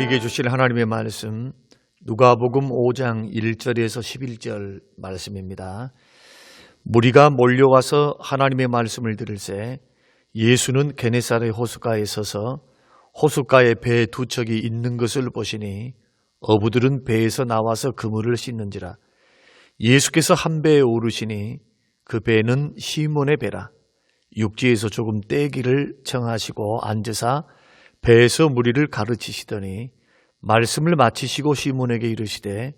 우리에게 주실 하나님의 말씀 누가복음 5장 1절에서 11절 말씀입니다. 무리가 몰려와서 하나님의 말씀을 들을새 예수는 게네사렛 호숫가에 서서 호숫가에 배 두 척이 있는 것을 보시니 어부들은 배에서 나와서 그물을 씻는지라. 예수께서 한 배에 오르시니 그 배는 시몬의 배라. 육지에서 조금 떼기를 청하시고 앉으사 배에서 무리를 가르치시더니 말씀을 마치시고 시몬에게 이르시되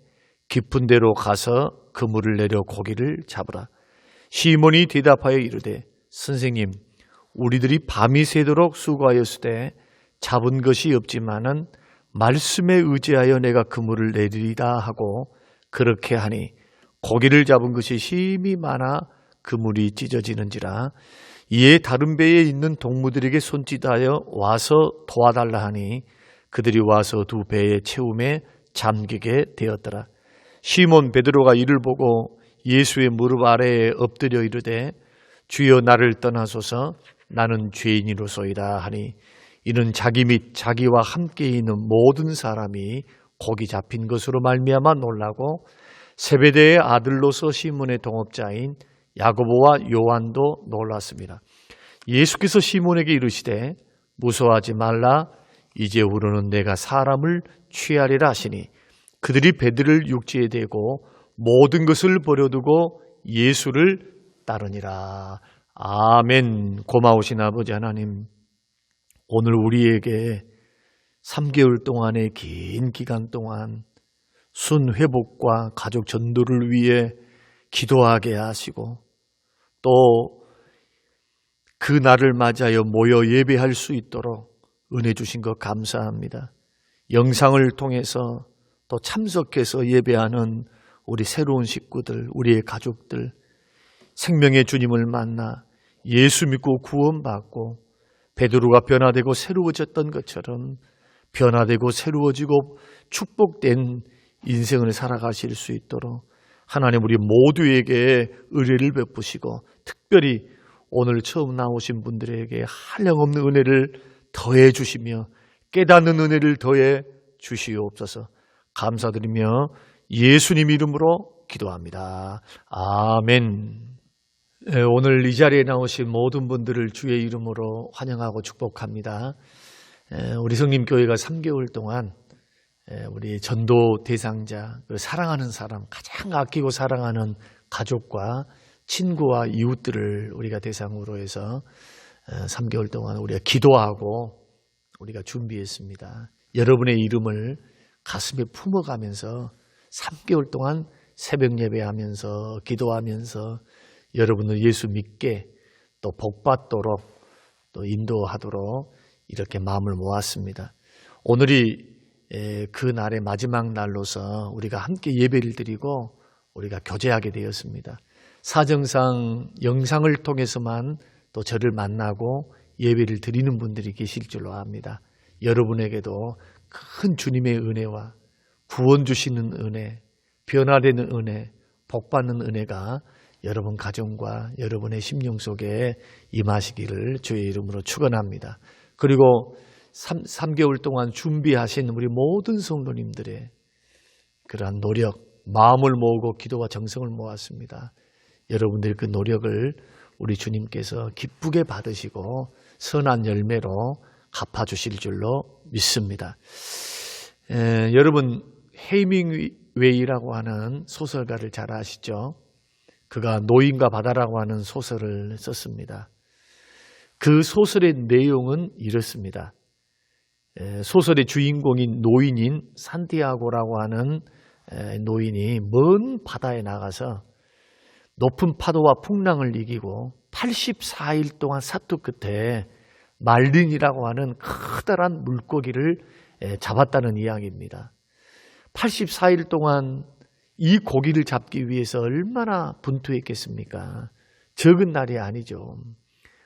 깊은 데로 가서 그물을 내려 고기를 잡으라. 시몬이 대답하여 이르되 선생님, 우리들이 밤이 새도록 수고하였으되 잡은 것이 없지만은 말씀에 의지하여 내가 그물을 내리리다 하고 그렇게 하니 고기를 잡은 것이 심히 많아 그물이 찢어지는지라. 이에 다른 배에 있는 동무들에게 손짓하여 와서 도와달라 하니 그들이 와서 두 배의 채움에 잠기게 되었더라. 시몬 베드로가 이를 보고 예수의 무릎 아래에 엎드려 이르되 주여 나를 떠나소서 나는 죄인이로소이다 하니 이는 자기 및 자기와 함께 있는 모든 사람이 고기 잡힌 것으로 말미암아 놀라고 세베대의 아들로서 시몬의 동업자인 야고보와 요한도 놀랐습니다. 예수께서 시몬에게 이르시되 무서워하지 말라. 이제후로는 내가 사람을 취하리라 하시니 그들이 배들을 육지에 대고 모든 것을 버려두고 예수를 따르니라. 아멘. 고마우신 아버지 하나님, 오늘 우리에게 3개월 동안의 긴 기간 동안 순회복과 가족 전도를 위해 기도하게 하시고 또 그 날을 맞이하여 모여 예배할 수 있도록 은혜 주신 것 감사합니다. 영상을 통해서 또 참석해서 예배하는 우리 새로운 식구들, 우리의 가족들, 생명의 주님을 만나 예수 믿고 구원받고 베드로가 변화되고 새로워졌던 것처럼 변화되고 새로워지고 축복된 인생을 살아가실 수 있도록 하나님 우리 모두에게 은혜를 베푸시고 특별히 오늘 처음 나오신 분들에게 한량없는 은혜를 더해 주시며 깨닫는 은혜를 더해 주시옵소서. 감사드리며 예수님 이름으로 기도합니다. 아멘. 오늘 이 자리에 나오신 모든 분들을 주의 이름으로 환영하고 축복합니다. 우리 성림교회가 3개월 동안 우리 전도 대상자, 사랑하는 사람, 가장 아끼고 사랑하는 가족과 친구와 이웃들을 우리가 대상으로 해서 3개월 동안 우리가 기도하고 우리가 준비했습니다. 여러분의 이름을 가슴에 품어가면서 3개월 동안 새벽 예배하면서 기도하면서 여러분을 예수 믿게 또 복받도록 또 인도하도록 이렇게 마음을 모았습니다. 오늘이 그 날의 마지막 날로서 우리가 함께 예배를 드리고 우리가 교제하게 되었습니다. 사정상 영상을 통해서만 또 저를 만나고 예배를 드리는 분들이 계실 줄로 압니다. 여러분에게도 큰 주님의 은혜와 구원 주시는 은혜, 변화되는 은혜, 복받는 은혜가 여러분 가정과 여러분의 심령 속에 임하시기를 주의 이름으로 축원합니다. 그리고 3개월 동안 준비하신 우리 모든 성도님들의 그러한 노력, 마음을 모으고 기도와 정성을 모았습니다. 여러분들의 그 노력을 우리 주님께서 기쁘게 받으시고 선한 열매로 갚아주실 줄로 믿습니다. 여러분 헤밍웨이라고 하는 소설가를 잘 아시죠? 그가 노인과 바다라고 하는 소설을 썼습니다. 그 소설의 내용은 이렇습니다. 소설의 주인공인 노인인 산티아고라고 하는 노인이 먼 바다에 나가서 높은 파도와 풍랑을 이기고 84일 동안 사투 끝에 말린이라고 하는 커다란 물고기를 잡았다는 이야기입니다. 84일 동안 이 고기를 잡기 위해서 얼마나 분투했겠습니까? 적은 날이 아니죠.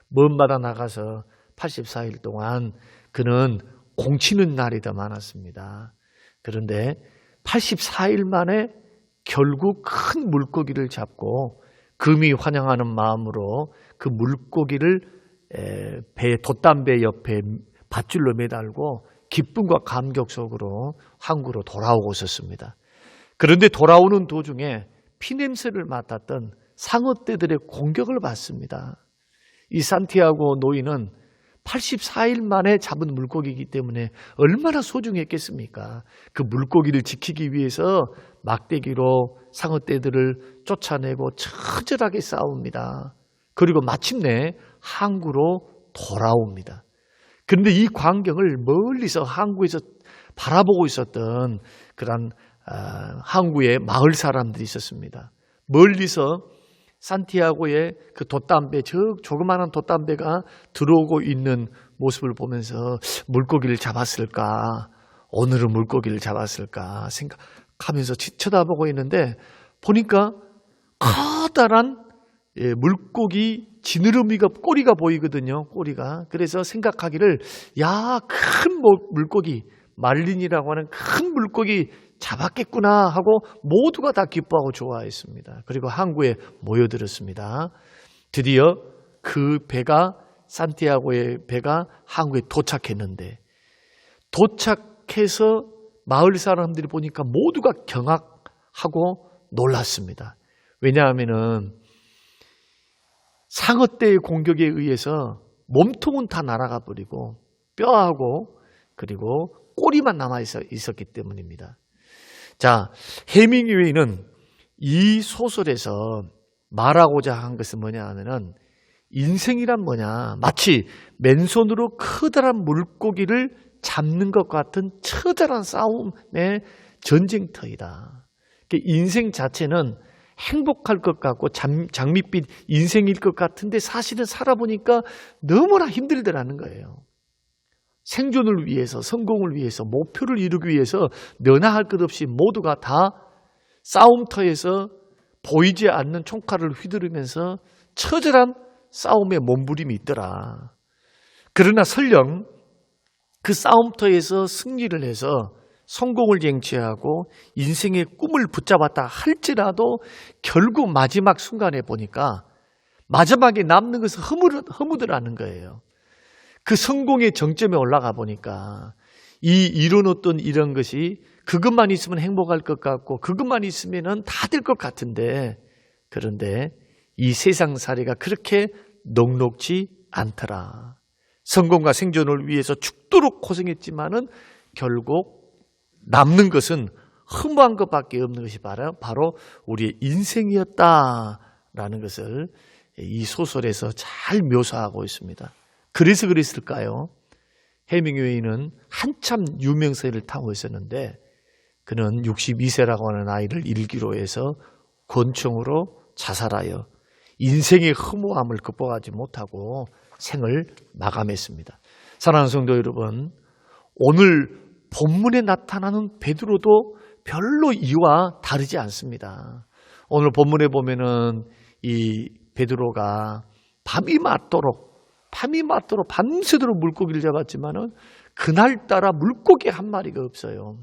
먼 바다 나가서 84일 동안 그는 공치는 날이 더 많았습니다. 그런데 84일 만에 결국 큰 물고기를 잡고 금이 환영하는 마음으로 그 물고기를 배 돛담배 옆에 밧줄로 매달고 기쁨과 감격 속으로 항구로 돌아오고 있었습니다. 그런데 돌아오는 도중에 피냄새를 맡았던 상어떼들의 공격을 받습니다. 이 산티아고 노인은 84일 만에 잡은 물고기이기 때문에 얼마나 소중했겠습니까? 그 물고기를 지키기 위해서 막대기로 상어떼들을 쫓아내고 처절하게 싸웁니다. 그리고 마침내 항구로 돌아옵니다. 그런데 이 광경을 멀리서 항구에서 바라보고 있었던 그런 항구의 마을 사람들이 있었습니다. 멀리서 산티아고의 그 돛담배, 저 조그마한 돛담배가 들어오고 있는 모습을 보면서 물고기를 잡았을까? 오늘은 물고기를 잡았을까? 생각하면서 쳐다보고 있는데 보니까 커다란 물고기 지느러미가 꼬리가 보이거든요. 꼬리가. 그래서 생각하기를 야, 큰 물고기 말린이라고 하는 큰 물고기 잡았겠구나 하고 모두가 다 기뻐하고 좋아했습니다. 그리고 항구에 모여들었습니다. 드디어 그 배가 산티아고의 배가 항구에 도착했는데 도착해서 마을 사람들이 보니까 모두가 경악하고 놀랐습니다. 왜냐하면은 상어떼의 공격에 의해서 몸통은 다 날아가 버리고 뼈하고 그리고 꼬리만 남아 있었기 때문입니다. 자, 해밍웨이는 이 소설에서 말하고자 한 것은 뭐냐 하면은 인생이란 뭐냐, 마치 맨손으로 커다란 물고기를 잡는 것 같은 처절한 싸움의 전쟁터이다. 인생 자체는 행복할 것 같고 장밋빛 인생일 것 같은데 사실은 살아보니까 너무나 힘들더라는 거예요. 생존을 위해서, 성공을 위해서, 목표를 이루기 위해서 너나 할 것 없이 모두가 다 싸움터에서 보이지 않는 총칼을 휘두르면서 처절한 싸움에 몸부림이 있더라. 그러나 설령 그 싸움터에서 승리를 해서 성공을 쟁취하고 인생의 꿈을 붙잡았다 할지라도 결국 마지막 순간에 보니까 마지막에 남는 것은 허무더라는 거예요. 그 성공의 정점에 올라가 보니까 이 이뤄놓던 이런 것이 그것만 있으면 행복할 것 같고 그것만 있으면 다 될 것 같은데 그런데 이 세상살이가 그렇게 녹록지 않더라. 성공과 생존을 위해서 죽도록 고생했지만은 결국 남는 것은 허무한 것밖에 없는 것이 바로 우리의 인생이었다라는 것을 이 소설에서 잘 묘사하고 있습니다. 그래서 그랬을까요? 해밍웨이는 한참 유명세를 타고 있었는데 그는 62세라고 하는 나이를 일기로 해서 권총으로 자살하여 인생의 허무함을 극복하지 못하고 생을 마감했습니다. 사랑하는 성도 여러분, 오늘 본문에 나타나는 베드로도 별로 이와 다르지 않습니다. 오늘 본문에 보면은 이 베드로가 밤이 맞도록 밤새도록 물고기를 잡았지만은 그날따라 물고기 한 마리가 없어요.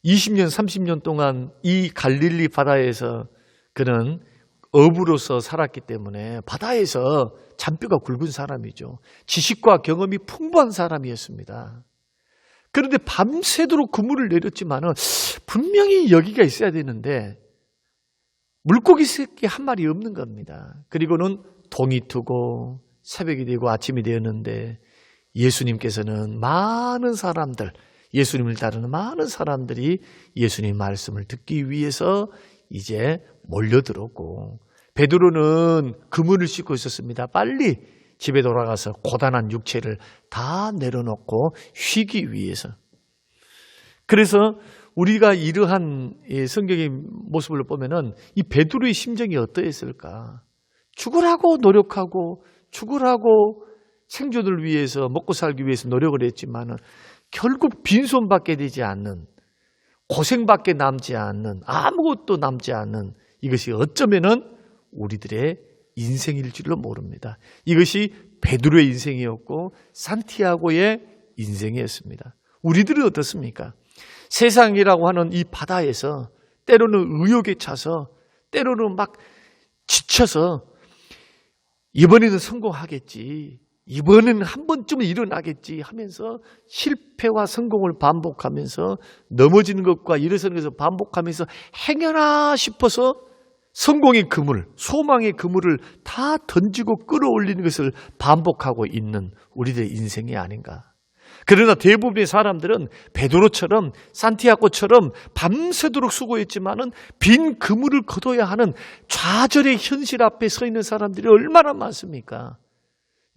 20년, 30년 동안 이 갈릴리 바다에서 그는 어부로서 살았기 때문에 바다에서 잔뼈가 굵은 사람이죠. 지식과 경험이 풍부한 사람이었습니다. 그런데 밤새도록 그물을 내렸지만은 분명히 여기가 있어야 되는데 물고기 새끼 한 마리 없는 겁니다. 그리고는 동이 트고 새벽이 되고 아침이 되었는데 예수님께서는 많은 사람들, 예수님을 따르는 많은 사람들이 예수님 말씀을 듣기 위해서 이제 몰려들었고 베드로는 그물을 씻고 있었습니다. 빨리 집에 돌아가서 고단한 육체를 다 내려놓고 쉬기 위해서. 그래서 우리가 이러한 성경의 모습을 보면은 이 베드로의 심정이 어떠했을까? 죽으라고 노력하고 죽으라고 생존을 위해서 먹고 살기 위해서 노력을 했지만은 결국 빈손밖에 되지 않는 고생밖에 남지 않는 아무것도 남지 않는 이것이 어쩌면은 우리들의 인생일지도 모릅니다. 이것이 베드로의 인생이었고 산티아고의 인생이었습니다. 우리들은 어떻습니까? 세상이라고 하는 이 바다에서 때로는 의욕에 차서 때로는 막 지쳐서 이번에는 성공하겠지. 이번엔 한 번쯤은 일어나겠지 하면서 실패와 성공을 반복하면서 넘어지는 것과 일어서는 것을 반복하면서 행여나 싶어서 성공의 그물, 소망의 그물을 다 던지고 끌어올리는 것을 반복하고 있는 우리들의 인생이 아닌가. 그러나 대부분의 사람들은 베드로처럼 산티아고처럼 밤새도록 수고했지만은 빈 그물을 거둬야 하는 좌절의 현실 앞에 서 있는 사람들이 얼마나 많습니까?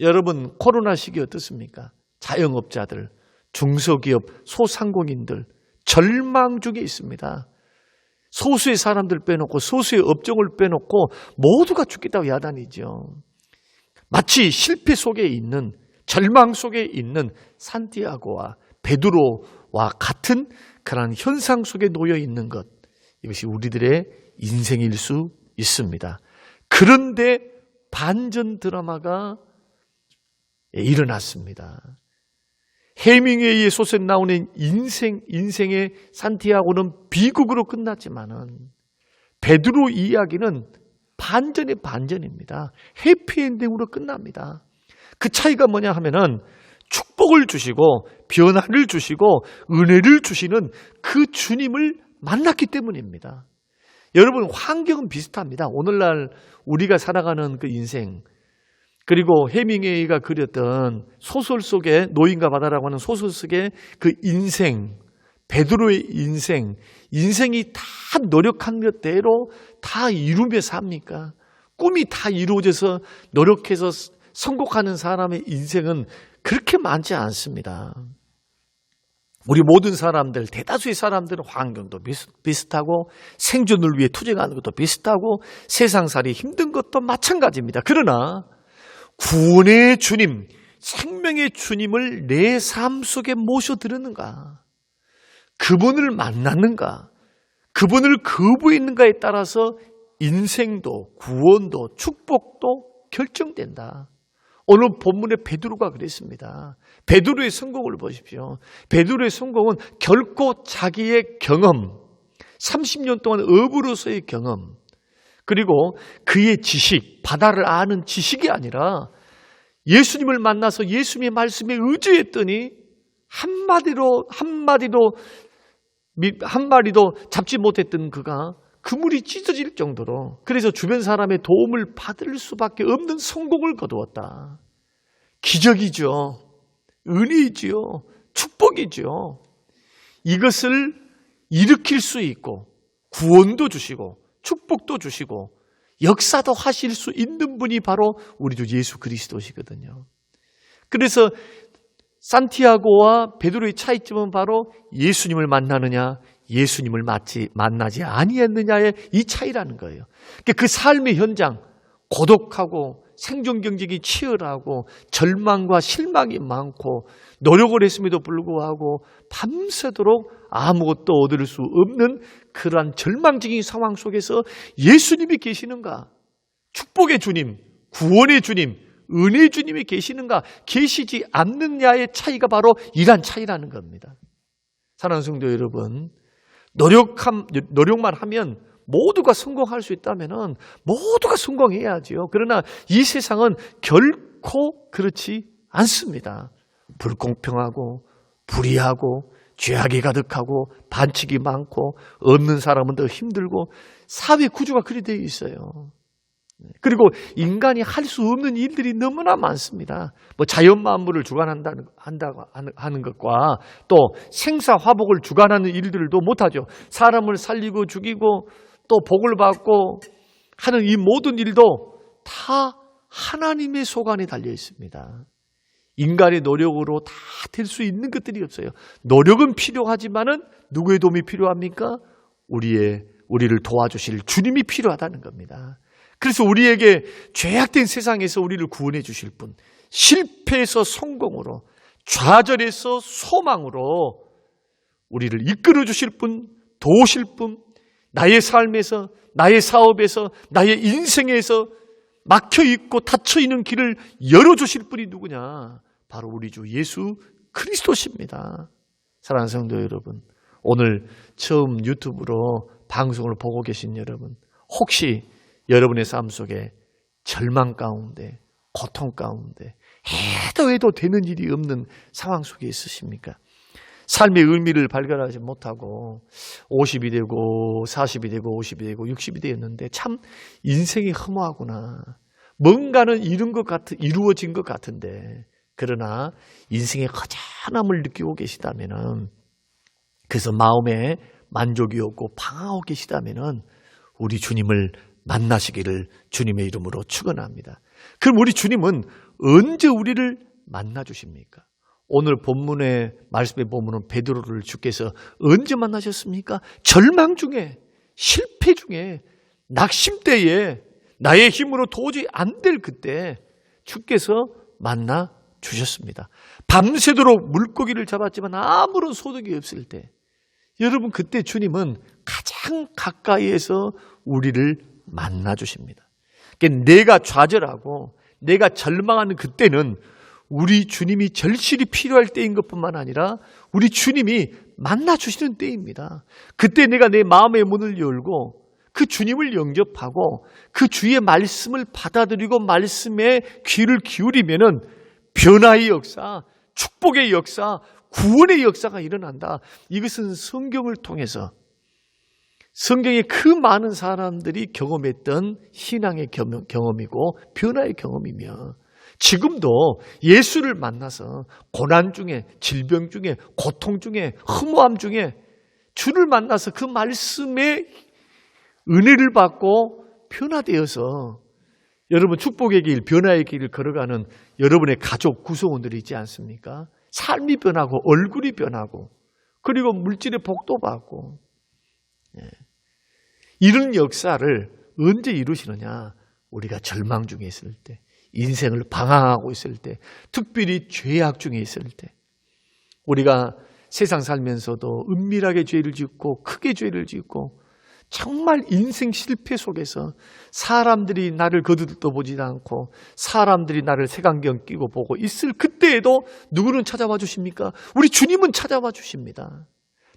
여러분, 코로나 시기 어떻습니까? 자영업자들, 중소기업, 소상공인들 절망 중에 있습니다. 소수의 사람들 빼놓고 소수의 업종을 빼놓고 모두가 죽겠다고 야단이죠. 마치 실패 속에 있는, 절망 속에 있는 산티아고와 베드로와 같은 그런 현상 속에 놓여 있는 것, 이것이 우리들의 인생일 수 있습니다. 그런데 반전 드라마가 일어났습니다. 해밍웨이의 소설에 나오는 인생의 산티아고는 비극으로 끝났지만은 베드로 이야기는 반전의 반전입니다. 해피엔딩으로 끝납니다. 그 차이가 뭐냐 하면은 축복을 주시고 변화를 주시고 은혜를 주시는 그 주님을 만났기 때문입니다. 여러분, 환경은 비슷합니다. 오늘날 우리가 살아가는 그 인생, 그리고 해밍웨이가 그렸던 소설 속에 노인과 바다라고 하는 소설 속에 그 인생, 베드로의 인생이 다 노력한 것대로 다 이루며 삽니까? 꿈이 다 이루어져서 노력해서 성공하는 사람의 인생은 그렇게 많지 않습니다. 우리 모든 사람들, 대다수의 사람들은 환경도 비슷하고 생존을 위해 투쟁하는 것도 비슷하고 세상살이 힘든 것도 마찬가지입니다. 그러나 구원의 주님, 생명의 주님을 내 삶 속에 모셔드렸는가? 그분을 만났는가? 그분을 거부했는가에 따라서 인생도 구원도 축복도 결정된다. 오늘 본문의 베드로가 그랬습니다. 베드로의 성공을 보십시오. 베드로의 성공은 결코 자기의 경험, 30년 동안 어부로서의 경험, 그리고 그의 지식, 바다를 아는 지식이 아니라 예수님을 만나서 예수님의 말씀에 의지했더니 한 마리도 잡지 못했던 그가 그물이 찢어질 정도로, 그래서 주변 사람의 도움을 받을 수밖에 없는 성공을 거두었다. 기적이죠. 은혜이죠. 축복이죠. 이것을 일으킬 수 있고 구원도 주시고 축복도 주시고 역사도 하실 수 있는 분이 바로 우리 주 예수 그리스도시거든요. 그래서 산티아고와 베드로의 차이점은 바로 예수님을 만나느냐, 예수님을 만나지 아니했느냐의 이 차이라는 거예요. 그 삶의 현장, 고독하고 생존 경쟁이 치열하고 절망과 실망이 많고 노력을 했음에도 불구하고 밤새도록 아무것도 얻을 수 없는 그러한 절망적인 상황 속에서 예수님이 계시는가? 축복의 주님, 구원의 주님, 은혜의 주님이 계시는가? 계시지 않느냐의 차이가 바로 이러한 차이라는 겁니다. 사랑하는 성도 여러분, 노력만 하면 모두가 성공할 수 있다면 모두가 성공해야죠. 그러나 이 세상은 결코 그렇지 않습니다. 불공평하고 불의하고 죄악이 가득하고 반칙이 많고 없는 사람은 더 힘들고 사회 구조가 그리 되어 있어요. 그리고 인간이 할 수 없는 일들이 너무나 많습니다. 자연 만물을 주관한다고 하는 것과 또 생사화복을 주관하는 일들도 못하죠. 사람을 살리고 죽이고 또 복을 받고 하는 이 모든 일도 다 하나님의 소관에 달려 있습니다. 인간의 노력으로 다 될 수 있는 것들이 없어요. 노력은 필요하지만은 누구의 도움이 필요합니까? 우리를 도와주실 주님이 필요하다는 겁니다. 그래서 우리에게 죄악된 세상에서 우리를 구원해 주실 분, 실패에서 성공으로, 좌절에서 소망으로 우리를 이끌어 주실 분, 도우실 분, 나의 삶에서, 나의 사업에서, 나의 인생에서 막혀있고 닫혀있는 길을 열어주실 분이 누구냐? 바로 우리 주 예수 그리스도십니다. 사랑하는 성도 여러분, 오늘 처음 유튜브로 방송을 보고 계신 여러분, 혹시 여러분의 삶 속에 절망 가운데, 고통 가운데 해도 되는 일이 없는 상황 속에 있으십니까? 삶의 의미를 발견하지 못하고 50이 되고 40이 되고 50이 되고 60이 되었는데 참 인생이 허무하구나. 뭔가는 이루어진 것 같은데 그러나 인생의 허전함을 느끼고 계시다면은 그래서 마음에 만족이 없고 방황하고 계시다면은 우리 주님을 만나시기를 주님의 이름으로 축원합니다. 그럼 우리 주님은 언제 우리를 만나 주십니까? 오늘 본문의 말씀의 본문은 베드로를 주께서 언제 만나셨습니까? 절망 중에, 실패 중에, 낙심때에 나의 힘으로 도저히 안 될 그때 주께서 만나 주셨습니다. 밤새도록 물고기를 잡았지만 아무런 소득이 없을 때 여러분 그때 주님은 가장 가까이에서 우리를 만나 주십니다. 그러니까 내가 좌절하고 내가 절망하는 그때는 우리 주님이 절실히 필요할 때인 것뿐만 아니라 우리 주님이 만나 주시는 때입니다. 그때 내가 내 마음의 문을 열고 그 주님을 영접하고 그 주의 말씀을 받아들이고 말씀에 귀를 기울이면은 변화의 역사, 축복의 역사, 구원의 역사가 일어난다. 이것은 성경을 통해서 성경의 그 많은 사람들이 경험했던 신앙의 경험이고 변화의 경험이며 지금도 예수를 만나서 고난 중에 질병 중에 고통 중에 허무함 중에 주를 만나서 그 말씀의 은혜를 받고 변화되어서 여러분 축복의 길, 변화의 길을 걸어가는 여러분의 가족 구성원들이 있지 않습니까? 삶이 변하고 얼굴이 변하고 그리고 물질의 복도 받고 이런 역사를 언제 이루시느냐? 우리가 절망 중에 있을 때, 인생을 방황하고 있을 때, 특별히 죄악 중에 있을 때 우리가 세상 살면서도 은밀하게 죄를 짓고 크게 죄를 짓고 정말 인생 실패 속에서 사람들이 나를 거들떠보지 않고 사람들이 나를 색안경 끼고 보고 있을 그때에도 누구는 찾아와 주십니까? 우리 주님은 찾아와 주십니다.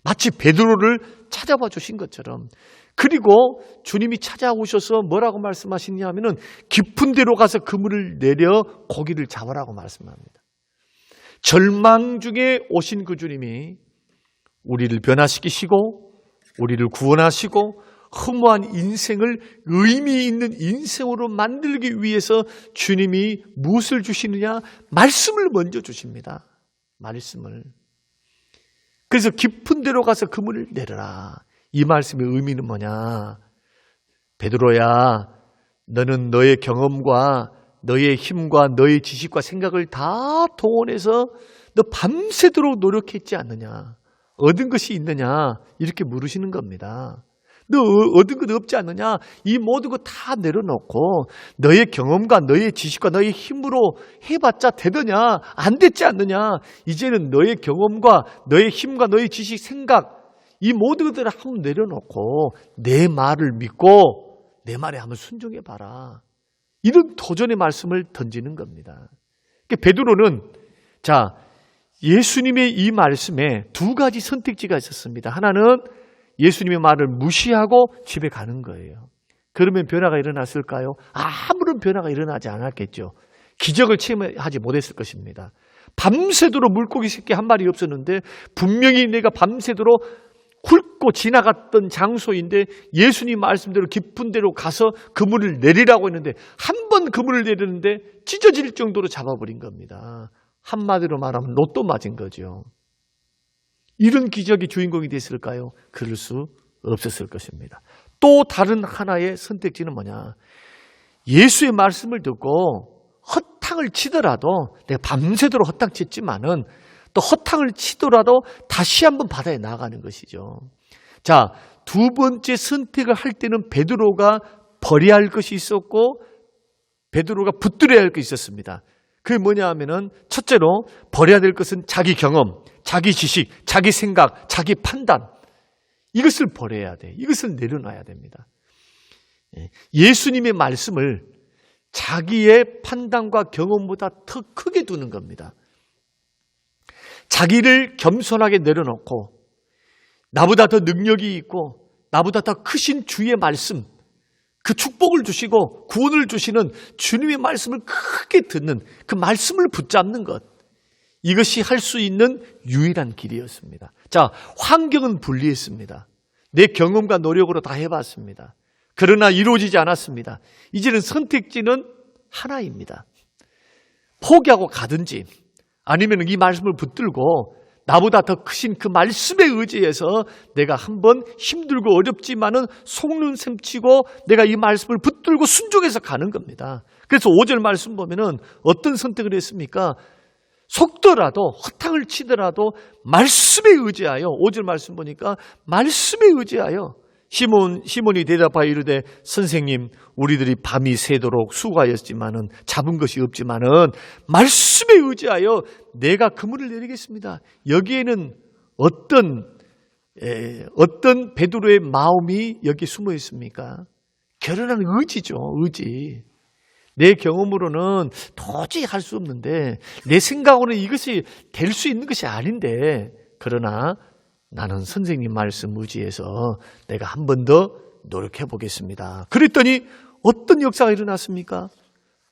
마치 베드로를 찾아와 주신 것처럼. 그리고 주님이 찾아오셔서 뭐라고 말씀하시냐 하면은 깊은 데로 가서 그물을 내려 고기를 잡으라고 말씀합니다. 절망 중에 오신 그 주님이 우리를 변화시키시고 우리를 구원하시고 허무한 인생을 의미 있는 인생으로 만들기 위해서 주님이 무엇을 주시느냐? 말씀을 먼저 주십니다. 말씀을. 그래서 깊은 데로 가서 그물을 내려라. 이 말씀의 의미는 뭐냐? 베드로야, 너는 너의 경험과 너의 힘과 너의 지식과 생각을 다 동원해서 너 밤새도록 노력했지 않느냐? 얻은 것이 있느냐? 이렇게 물으시는 겁니다. 너 얻은 것 없지 않느냐? 이 모든 거 다 내려놓고 너의 경험과 너의 지식과 너의 힘으로 해봤자 되더냐? 안 됐지 않느냐? 이제는 너의 경험과 너의 힘과 너의 지식, 생각 이 모든 것들을 한번 내려놓고 내 말을 믿고 내 말에 한번 순종해 봐라. 이런 도전의 말씀을 던지는 겁니다. 그러니까 베드로는 예수님의 이 말씀에 두 가지 선택지가 있었습니다. 하나는 예수님의 말을 무시하고 집에 가는 거예요. 그러면 변화가 일어났을까요? 아무런 변화가 일어나지 않았겠죠. 기적을 체험하지 못했을 것입니다. 밤새도록 물고기 새끼 한 마리 없었는데 분명히 내가 밤새도록 훑고 지나갔던 장소인데 예수님 말씀대로 깊은 데로 가서 그물을 내리라고 했는데 한 번 그물을 내리는데 찢어질 정도로 잡아버린 겁니다. 한마디로 말하면 로또 맞은 거죠. 이런 기적이 주인공이 됐을까요? 그럴 수 없었을 것입니다. 또 다른 하나의 선택지는 뭐냐? 예수의 말씀을 듣고 허탕을 치더라도 내가 밤새도록 허탕 쳤지만은 또 허탕을 치더라도 다시 한번 바다에 나가는 것이죠. 두 번째 선택을 할 때는 베드로가 버려야 할 것이 있었고 베드로가 붙들어야 할 것이 있었습니다. 그게 뭐냐 하면은 첫째로 버려야 될 것은 자기 경험, 자기 지식, 자기 생각, 자기 판단 이것을 버려야 돼. 이것을 내려놔야 됩니다. 예수님의 말씀을 자기의 판단과 경험보다 더 크게 두는 겁니다. 자기를 겸손하게 내려놓고 나보다 더 능력이 있고 나보다 더 크신 주의 말씀 그 축복을 주시고 구원을 주시는 주님의 말씀을 크게 듣는 그 말씀을 붙잡는 것, 이것이 할 수 있는 유일한 길이었습니다. 자, 환경은 분리했습니다. 내 경험과 노력으로 다 해봤습니다. 그러나 이루어지지 않았습니다. 이제는 선택지는 하나입니다. 포기하고 가든지 아니면 이 말씀을 붙들고 나보다 더 크신 그 말씀에 의지해서 내가 한번 힘들고 어렵지만은 속눈 셈치고 내가 이 말씀을 붙들고 순종해서 가는 겁니다. 그래서 5절 말씀 보면은 어떤 선택을 했습니까? 속더라도 허탕을 치더라도 말씀에 의지하여, 5절 말씀 보니까 말씀에 의지하여 시몬이 대답하여 이르되 선생님, 우리들이 밤이 새도록 수고하였지만은 잡은 것이 없지만은 말씀에 의지하여 내가 그물을 내리겠습니다. 여기에는 어떤 베드로의 마음이 여기 숨어 있습니까? 결연한 의지죠. 의지. 내 경험으로는 도저히 할 수 없는데, 내 생각으로는 이것이 될 수 있는 것이 아닌데, 그러나 나는 선생님 말씀 의지해서 내가 한 번 더 노력해 보겠습니다. 그랬더니 어떤 역사가 일어났습니까?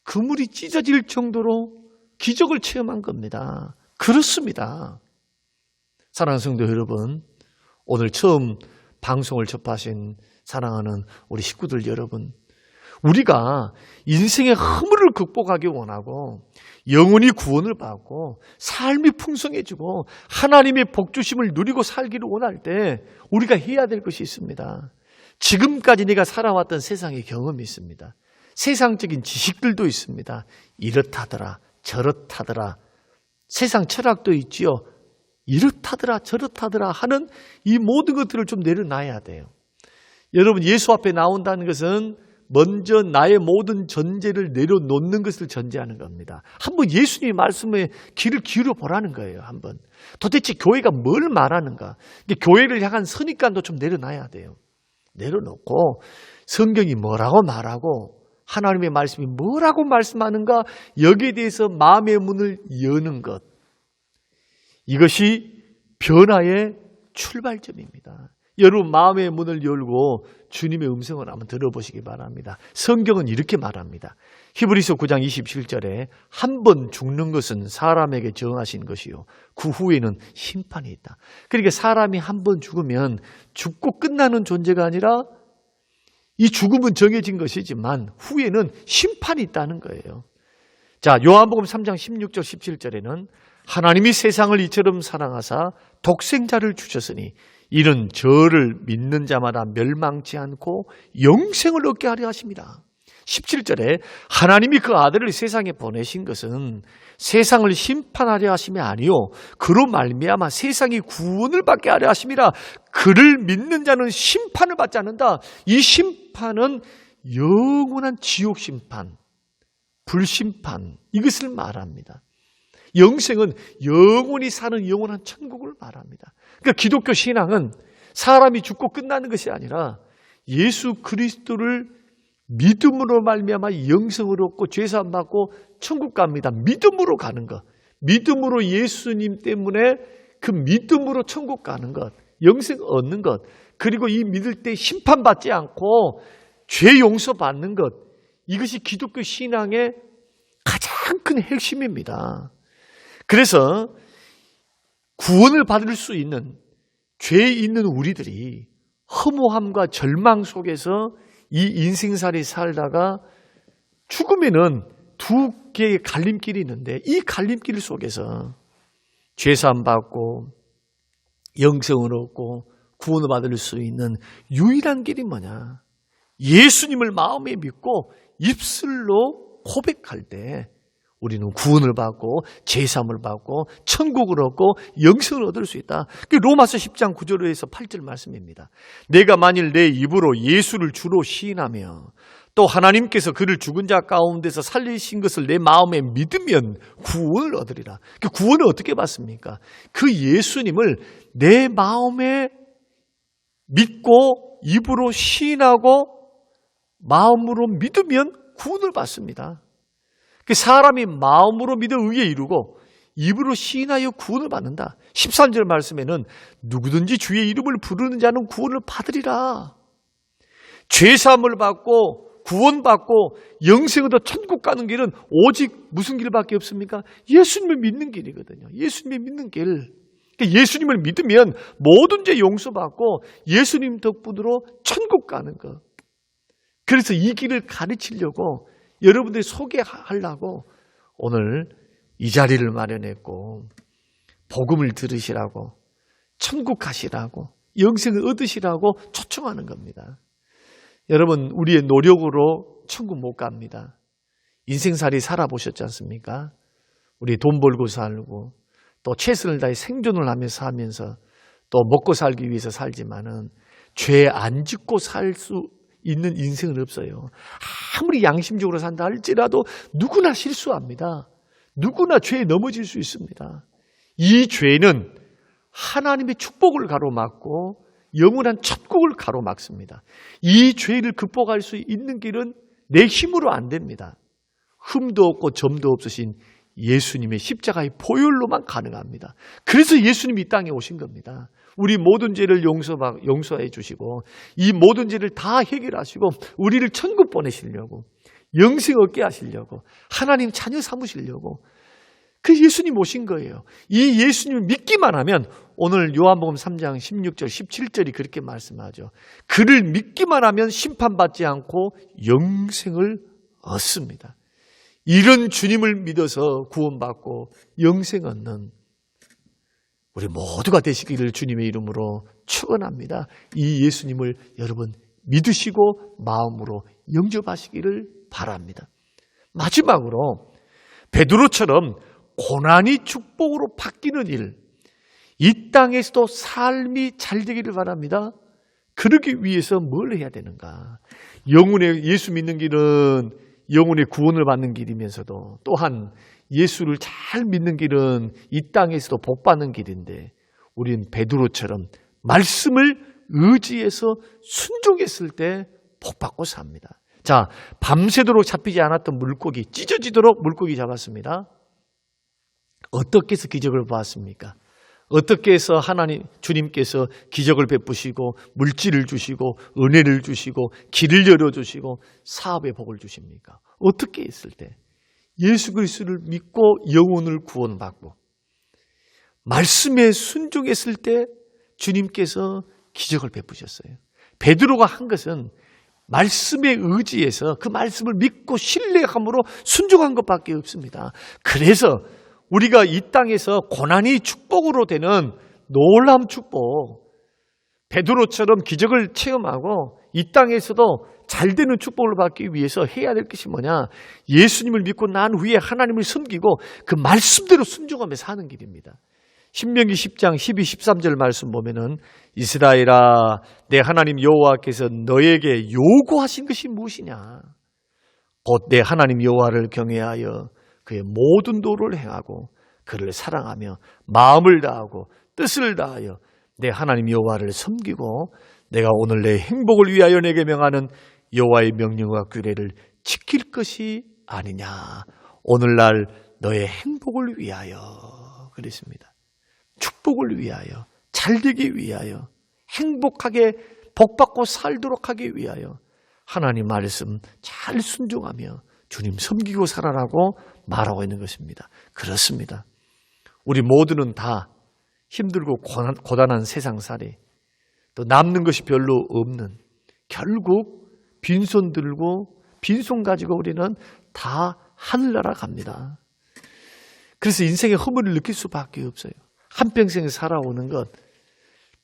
그물이 찢어질 정도로 기적을 체험한 겁니다. 그렇습니다. 사랑하는 성도 여러분, 오늘 처음 방송을 접하신 사랑하는 우리 식구들 여러분, 우리가 인생의 허물을 극복하기 원하고 영원히 구원을 받고 삶이 풍성해지고 하나님의 복주심을 누리고 살기를 원할 때 우리가 해야 될 것이 있습니다. 지금까지 내가 살아왔던 세상의 경험이 있습니다. 세상적인 지식들도 있습니다. 이렇다더라 저렇다더라, 세상 철학도 있지요. 이렇다더라 저렇다더라 하는 이 모든 것들을 좀 내려놔야 돼요. 여러분, 예수 앞에 나온다는 것은 먼저 나의 모든 전제를 내려놓는 것을 전제하는 겁니다. 한번 예수님의 말씀에 귀를 기울여 보라는 거예요. 한번 도대체 교회가 뭘 말하는가, 교회를 향한 선입관도 좀 내려놔야 돼요. 내려놓고 성경이 뭐라고 말하고 하나님의 말씀이 뭐라고 말씀하는가, 여기에 대해서 마음의 문을 여는 것, 이것이 변화의 출발점입니다. 여러분, 마음의 문을 열고 주님의 음성을 한번 들어보시기 바랍니다. 성경은 이렇게 말합니다. 히브리서 9장 27절에 한 번 죽는 것은 사람에게 정하신 것이요 그 후에는 심판이 있다. 그러니까 사람이 한 번 죽으면 죽고 끝나는 존재가 아니라 이 죽음은 정해진 것이지만 후에는 심판이 있다는 거예요. 자, 요한복음 3장 16절 17절에는 하나님이 세상을 이처럼 사랑하사 독생자를 주셨으니 이는 저를 믿는 자마다 멸망치 않고 영생을 얻게 하려 하십니다. 17절에 하나님이 그 아들을 세상에 보내신 것은 세상을 심판하려 하심이 아니요 그로 말미암아 세상이 구원을 받게 하려 하심이라. 그를 믿는 자는 심판을 받지 않는다. 이 심판은 영원한 지옥 심판, 불심판, 이것을 말합니다. 영생은 영원히 사는 영원한 천국을 말합니다. 그러니까 기독교 신앙은 사람이 죽고 끝나는 것이 아니라 예수 그리스도를 믿음으로 말미암아 영생을 얻고 죄사함 받고 천국 갑니다. 믿음으로 가는 것, 믿음으로 예수님 때문에 그 믿음으로 천국 가는 것, 영생 얻는 것, 그리고 이 믿을 때 심판받지 않고 죄 용서받는 것, 이것이 기독교 신앙의 가장 큰 핵심입니다. 그래서 구원을 받을 수 있는 죄에 있는 우리들이 허무함과 절망 속에서 이 인생살이 살다가 죽으면은 두 개의 갈림길이 있는데, 이 갈림길 속에서 죄사함 받고 영생을 얻고 구원을 받을 수 있는 유일한 길이 뭐냐? 예수님을 마음에 믿고 입술로 고백할 때 우리는 구원을 받고 제사함을 받고 천국을 얻고 영생을 얻을 수 있다. 그게 로마서 10장 9절에서 8절 말씀입니다. 내가 만일 내 입으로 예수를 주로 시인하며 또 하나님께서 그를 죽은 자 가운데서 살리신 것을 내 마음에 믿으면 구원을 얻으리라. 그 구원을 어떻게 받습니까? 그 예수님을 내 마음에 믿고 입으로 시인하고 마음으로 믿으면 구원을 받습니다. 사람이 마음으로 믿어 의에 이르고 입으로 시인하여 구원을 받는다. 13절 말씀에는 누구든지 주의 이름을 부르는 자는 구원을 받으리라. 죄사함을 받고 구원받고 영생으로 천국 가는 길은 오직 무슨 길밖에 없습니까? 예수님을 믿는 길이거든요. 예수님을 믿는 길. 예수님을 믿으면 모든 죄 용서받고 예수님 덕분으로 천국 가는 것. 그래서 이 길을 가르치려고 여러분들이 소개하려고 오늘 이 자리를 마련했고 복음을 들으시라고 천국 가시라고 영생을 얻으시라고 초청하는 겁니다. 여러분, 우리의 노력으로 천국 못 갑니다. 인생살이 살아보셨지 않습니까? 우리 돈 벌고 살고 또 최선을 다해 생존을 하면서 또 먹고 살기 위해서 살지만은 죄 안 짓고 살 수 있는 인생은 없어요. 아무리 양심적으로 산다 할지라도 누구나 실수합니다. 누구나 죄에 넘어질 수 있습니다. 이 죄는 하나님의 축복을 가로막고 영원한 천국을 가로막습니다. 이 죄를 극복할 수 있는 길은 내 힘으로 안 됩니다. 흠도 없고 점도 없으신 예수님의 십자가의 보혈로만 가능합니다. 그래서 예수님이 이 땅에 오신 겁니다. 우리 모든 죄를 용서해 주시고 이 모든 죄를 다 해결하시고 우리를 천국 보내시려고 영생 얻게 하시려고 하나님 자녀 삼으시려고 그 예수님 오신 거예요. 이 예수님을 믿기만 하면 오늘 요한복음 3장 16절 17절이 그렇게 말씀하죠. 그를 믿기만 하면 심판받지 않고 영생을 얻습니다. 이런 주님을 믿어서 구원받고 영생 얻는 우리 모두가 되시기를 주님의 이름으로 축원합니다. 이 예수님을 여러분 믿으시고 마음으로 영접하시기를 바랍니다. 마지막으로 베드로처럼 고난이 축복으로 바뀌는 일, 이 땅에서도 삶이 잘 되기를 바랍니다. 그러기 위해서 뭘 해야 되는가? 영혼의 예수 믿는 길은 영혼의 구원을 받는 길이면서도 또한 예수를 잘 믿는 길은 이 땅에서도 복받는 길인데 우리는 베드로처럼 말씀을 의지해서 순종했을 때 복받고 삽니다. 자, 밤새도록 잡히지 않았던 물고기, 찢어지도록 물고기 잡았습니다. 어떻게 해서 기적을 보았습니까? 어떻게 해서 주님께서 기적을 베푸시고 물질을 주시고 은혜를 주시고 길을 열어주시고 사업의 복을 주십니까? 어떻게 했을 때? 예수 그리스도를 믿고 영혼을 구원받고 말씀에 순종했을 때 주님께서 기적을 베푸셨어요. 베드로가 한 것은 말씀에 의지해서 그 말씀을 믿고 신뢰함으로 순종한 것밖에 없습니다. 그래서 우리가 이 땅에서 고난이 축복으로 되는 놀라운 축복, 베드로처럼 기적을 체험하고 이 땅에서도 잘 되는 축복을 받기 위해서 해야 될 것이 뭐냐? 예수님을 믿고 난 후에 하나님을 섬기고 그 말씀대로 순종하며 사는 길입니다. 신명기 10장 12, 13절 말씀 보면은 이스라엘아 내 하나님 여호와께서 너에게 요구하신 것이 무엇이냐? 곧 내 하나님 여호와를 경외하여 그의 모든 도를 행하고 그를 사랑하며 마음을 다하고 뜻을 다하여 내 하나님 여호와를 섬기고 내가 오늘 내 행복을 위하여 내게 명하는 여호와의 명령과 규례를 지킬 것이 아니냐. 오늘날 너의 행복을 위하여 그랬습니다. 축복을 위하여, 잘되기 위하여, 행복하게 복받고 살도록 하기 위하여 하나님 말씀 잘 순종하며 주님 섬기고 살아라고 말하고 있는 것입니다. 그렇습니다. 우리 모두는 다 힘들고 고단한 세상살이 또 남는 것이 별로 없는 결국 빈손 들고 빈손 가지고 우리는 다 하늘나라 갑니다. 그래서 인생의 허물을 느낄 수밖에 없어요. 한평생 살아오는 것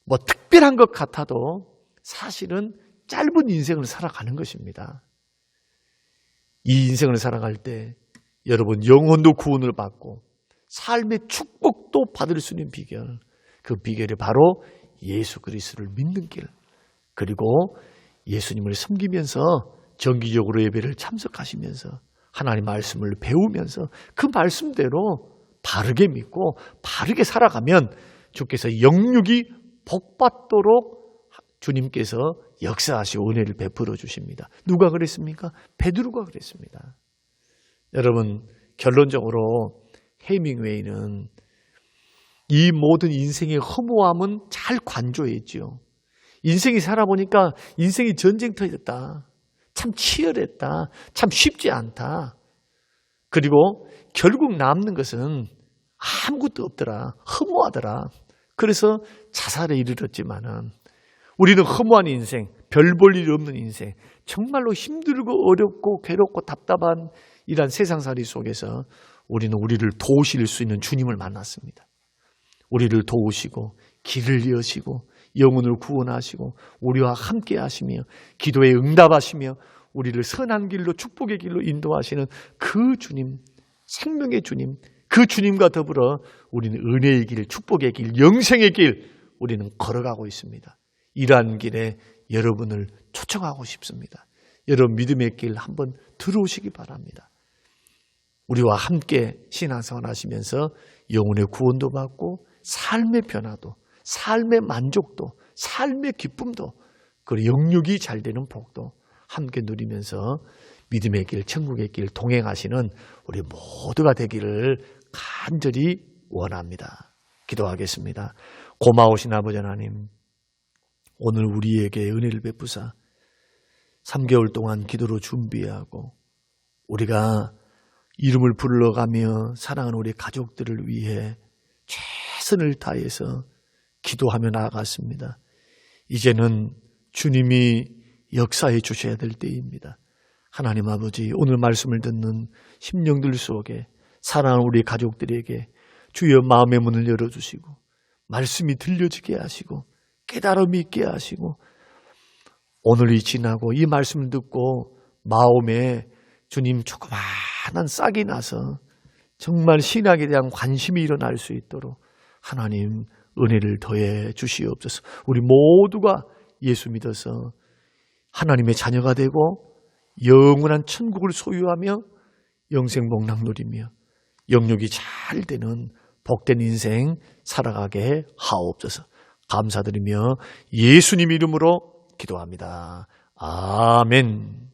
뭐 특별한 것 같아도 사실은 짧은 인생을 살아가는 것입니다. 이 인생을 살아갈 때 여러분 영혼도 구원을 받고 삶의 축복도 받을 수 있는 비결, 그 비결이 바로 예수 그리스도를 믿는 길, 그리고 예수님을 섬기면서 정기적으로 예배를 참석하시면서 하나님 말씀을 배우면서 그 말씀대로 바르게 믿고 바르게 살아가면 주께서 영육이 복받도록 주님께서 역사하시고 은혜를 베풀어 주십니다. 누가 그랬습니까? 베드로가 그랬습니다. 여러분 결론적으로 해밍웨이는 이 모든 인생의 허무함은 잘 관조했죠. 인생이 살아보니까 인생이 전쟁터였다. 참 치열했다. 참 쉽지 않다. 그리고 결국 남는 것은 아무것도 없더라. 허무하더라. 그래서 자살에 이르렀지만은 우리는 허무한 인생, 별 볼 일 없는 인생, 정말로 힘들고 어렵고 괴롭고 답답한 이런 세상살이 속에서 우리는 우리를 도우실 수 있는 주님을 만났습니다. 우리를 도우시고 길을 여시고 영혼을 구원하시고 우리와 함께 하시며 기도에 응답하시며 우리를 선한 길로 축복의 길로 인도하시는 그 주님, 생명의 주님, 그 주님과 더불어 우리는 은혜의 길, 축복의 길, 영생의 길 우리는 걸어가고 있습니다. 이러한 길에 여러분을 초청하고 싶습니다. 여러분 믿음의 길 한번 들어오시기 바랍니다. 우리와 함께 신앙생활 하시면서 영혼의 구원도 받고 삶의 변화도, 삶의 만족도, 삶의 기쁨도, 그리고 영육이 잘 되는 복도 함께 누리면서 믿음의 길, 천국의 길 동행하시는 우리 모두가 되기를 간절히 원합니다. 기도하겠습니다. 고마우신 아버지 하나님, 오늘 우리에게 은혜를 베푸사 3개월 동안 기도로 준비하고 우리가 이름을 불러가며 사랑하는 우리 가족들을 위해 최선을 다해서 기도하며 나아갔습니다. 이제는 주님이 역사해 주셔야 될 때입니다. 하나님 아버지, 오늘 말씀을 듣는 심령들 속에 사랑하는 우리 가족들에게 주여 마음의 문을 열어주시고 말씀이 들려지게 하시고 깨달음이 있게 하시고 오늘이 지나고 이 말씀을 듣고 마음에 주님 조그마한 싹이 나서 정말 신학에 대한 관심이 일어날 수 있도록 하나님 은혜를 더해 주시옵소서. 우리 모두가 예수 믿어서 하나님의 자녀가 되고 영원한 천국을 소유하며 영생복락 누리며 영육이 잘 되는 복된 인생 살아가게 하옵소서. 감사드리며 예수님 이름으로 기도합니다. 아멘.